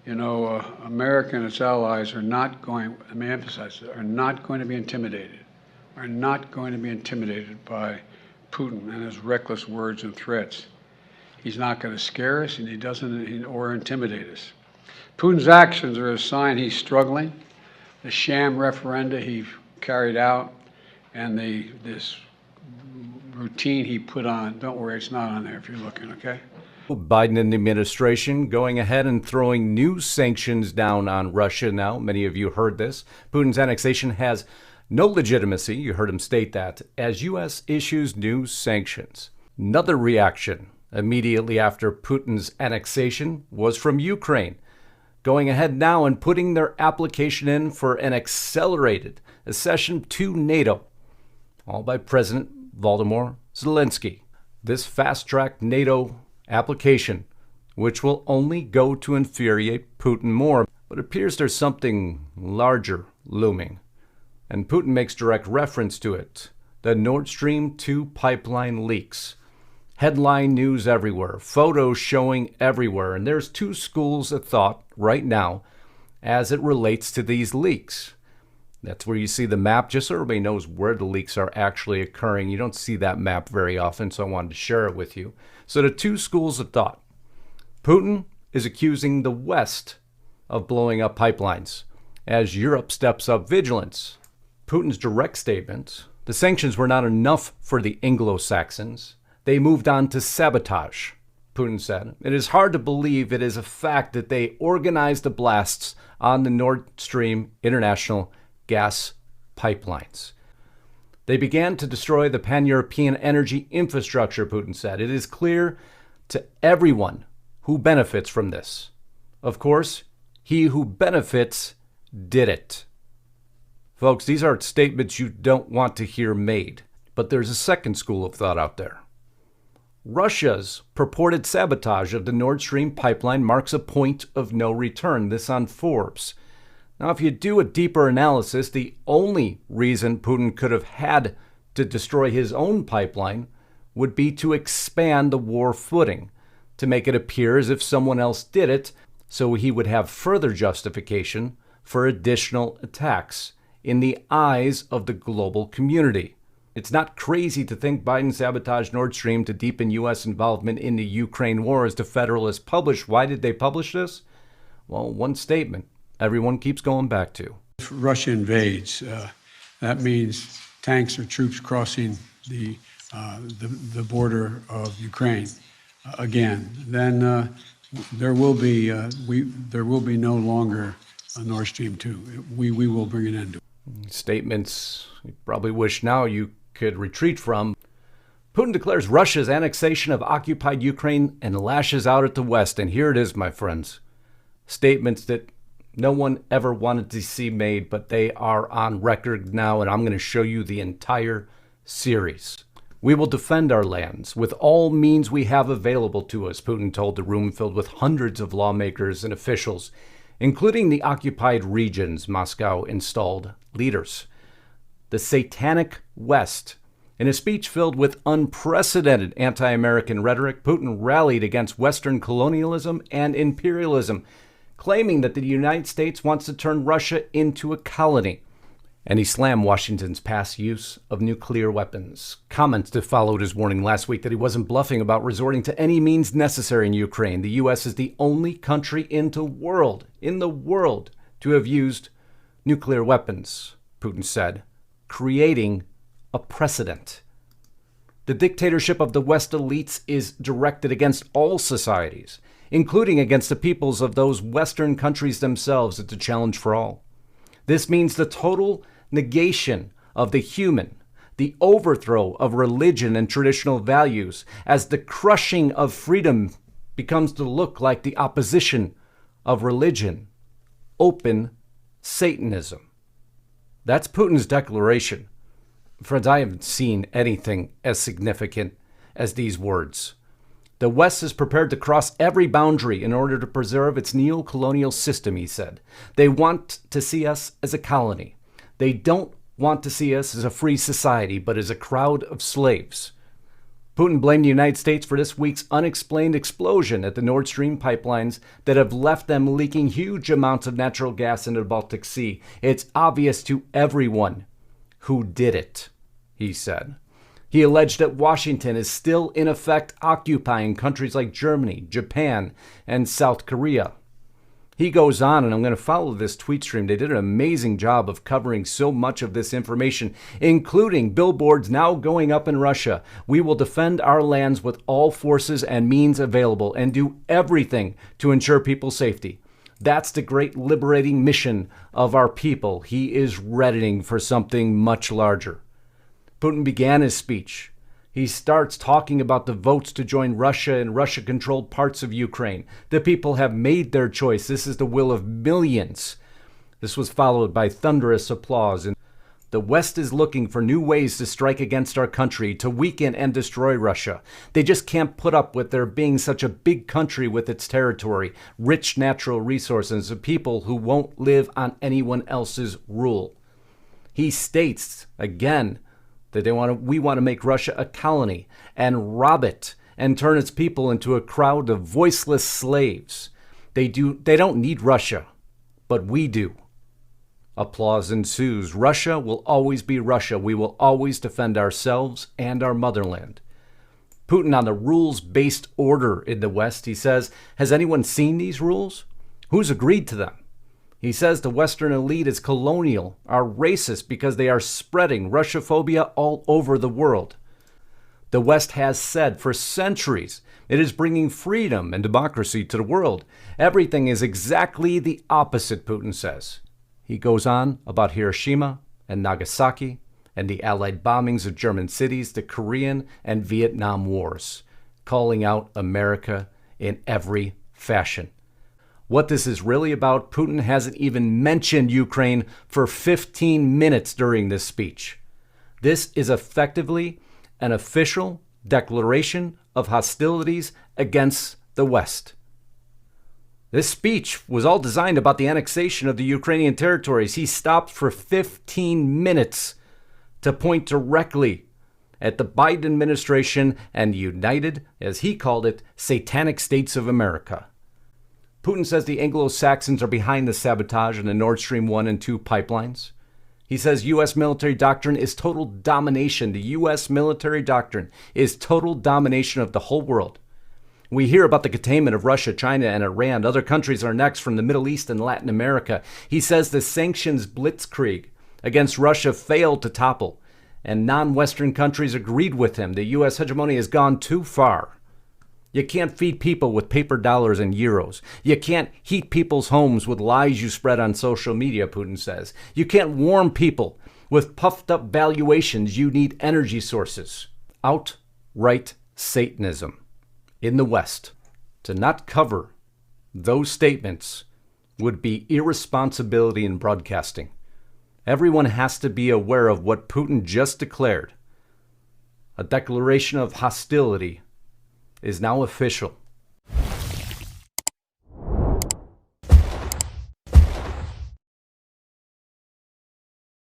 America and its allies are not going, let me emphasize, are not going to be intimidated, by Putin and his reckless words and threats. He's not going to scare us, and he doesn't, or intimidate us. Putin's actions are a sign he's struggling. The sham referenda he carried out, and this routine he put on. Don't worry, it's not on there if you're looking, okay? Biden and the administration going ahead and throwing new sanctions down on Russia now. Many of you heard this. Putin's annexation has no legitimacy. You heard him state that as U.S. issues new sanctions. Another reaction immediately after Putin's annexation was from Ukraine, going ahead now and putting their application in for an accelerated accession to NATO, all by President Volodymyr Zelensky. This fast-tracked NATO application, which will only go to infuriate Putin more, but it appears there's something larger looming, and Putin makes direct reference to it. The Nord Stream 2 pipeline leaks. Headline news everywhere, photos showing everywhere, and there's two schools of thought right now as it relates to these leaks. That's where you see the map, just so everybody knows where the leaks are actually occurring. You don't see that map very often, so I wanted to share it with you. So the two schools of thought. Putin is accusing the West of blowing up pipelines as Europe steps up vigilance. Putin's direct statement, the sanctions were not enough for the Anglo-Saxons. They moved on to sabotage, Putin said. It is hard to believe it is a fact that they organized the blasts on the Nord Stream international gas pipelines. They began to destroy the pan-European energy infrastructure, Putin said. It is clear to everyone who benefits from this. Of course, he who benefits did it. Folks, these are statements you don't want to hear made. But there's a second school of thought out there. Russia's purported sabotage of the Nord Stream pipeline marks a point of no return. This on Forbes. Now, if you do a deeper analysis, the only reason Putin could have had to destroy his own pipeline would be to expand the war footing, to make it appear as if someone else did it, so he would have further justification for additional attacks in the eyes of the global community. It's not crazy to think Biden sabotaged Nord Stream to deepen U.S. involvement in the Ukraine war, as the Federalist published. Why did they publish this? Well, one statement everyone keeps going back to. If Russia invades, that means tanks or troops crossing the border of Ukraine again. Then there will be no longer a Nord Stream 2. We will bring an end to it. Statements you probably wish now you could retreat from. Putin declares Russia's annexation of occupied Ukraine and lashes out at the West. And here it is, my friends. Statements that no one ever wanted to see made, but they are on record now, and I'm going to show you the entire series. We will defend our lands with all means we have available to us, Putin told the room filled with hundreds of lawmakers and officials, including the occupied regions Moscow installed leaders. The satanic West. In a speech filled with unprecedented anti-American rhetoric, Putin rallied against Western colonialism and imperialism, claiming that the United States wants to turn Russia into a colony. And he slammed Washington's past use of nuclear weapons. Comments that followed his warning last week that he wasn't bluffing about resorting to any means necessary in Ukraine. The U.S. is the only country in the world to have used nuclear weapons, Putin said, creating a precedent. The dictatorship of the West elites is directed against all societies, including against the peoples of those Western countries themselves. It's a challenge for all. This means the total negation of the human, the overthrow of religion and traditional values, as the crushing of freedom becomes to look like the opposition of religion, open Satanism. That's Putin's declaration. Friends, I haven't seen anything as significant as these words. The West is prepared to cross every boundary in order to preserve its neo-colonial system, he said. They want to see us as a colony. They don't want to see us as a free society, but as a crowd of slaves. Putin blamed the United States for this week's unexplained explosion at the Nord Stream pipelines that have left them leaking huge amounts of natural gas into the Baltic Sea. It's obvious to everyone who did it, he said. He alleged that Washington is still in effect occupying countries like Germany, Japan, and South Korea. He goes on, and I'm going to follow this tweet stream. They did an amazing job of covering so much of this information, including billboards now going up in Russia. We will defend our lands with all forces and means available and do everything to ensure people's safety. That's the great liberating mission of our people. He is readying for something much larger. Putin began his speech. He starts talking about the votes to join Russia and Russia-controlled parts of Ukraine. The people have made their choice. This is the will of millions. This was followed by thunderous applause. And the West is looking for new ways to strike against our country, to weaken and destroy Russia. They just can't put up with there being such a big country with its territory, rich natural resources, and people who won't live on anyone else's rule. He states, again, that we want to make Russia a colony and rob it and turn its people into a crowd of voiceless slaves. They don't need Russia, but we do. Applause ensues. Russia will always be Russia. We will always defend ourselves and our motherland. Putin on the rules-based order in the West, he says, has anyone seen these rules? Who's agreed to them? He says the Western elite is colonial, are racist because they are spreading Russophobia all over the world. The West has said for centuries it is bringing freedom and democracy to the world. Everything is exactly the opposite, Putin says. He goes on about Hiroshima and Nagasaki and the Allied bombings of German cities, the Korean and Vietnam wars, calling out America in every fashion. What this is really about, Putin hasn't even mentioned Ukraine for 15 minutes during this speech. This is effectively an official declaration of hostilities against the West. This speech was all designed about the annexation of the Ukrainian territories. He stopped for 15 minutes to point directly at the Biden administration and the United, as he called it, Satanic States of America. Putin says the Anglo-Saxons are behind the sabotage in the Nord Stream 1 and 2 pipelines. He says U.S. military doctrine is total domination. The U.S. military doctrine is total domination of the whole world. We hear about the containment of Russia, China, and Iran. Other countries are next from the Middle East and Latin America. He says the sanctions blitzkrieg against Russia failed to topple, and non-Western countries agreed with him. The U.S. hegemony has gone too far. You can't feed people with paper dollars and euros. You can't heat people's homes with lies you spread on social media, Putin says. You can't warm people with puffed up valuations. You need energy sources. Outright Satanism in the West. To not cover those statements would be irresponsibility in broadcasting. Everyone has to be aware of what Putin just declared. A declaration of hostility is now official.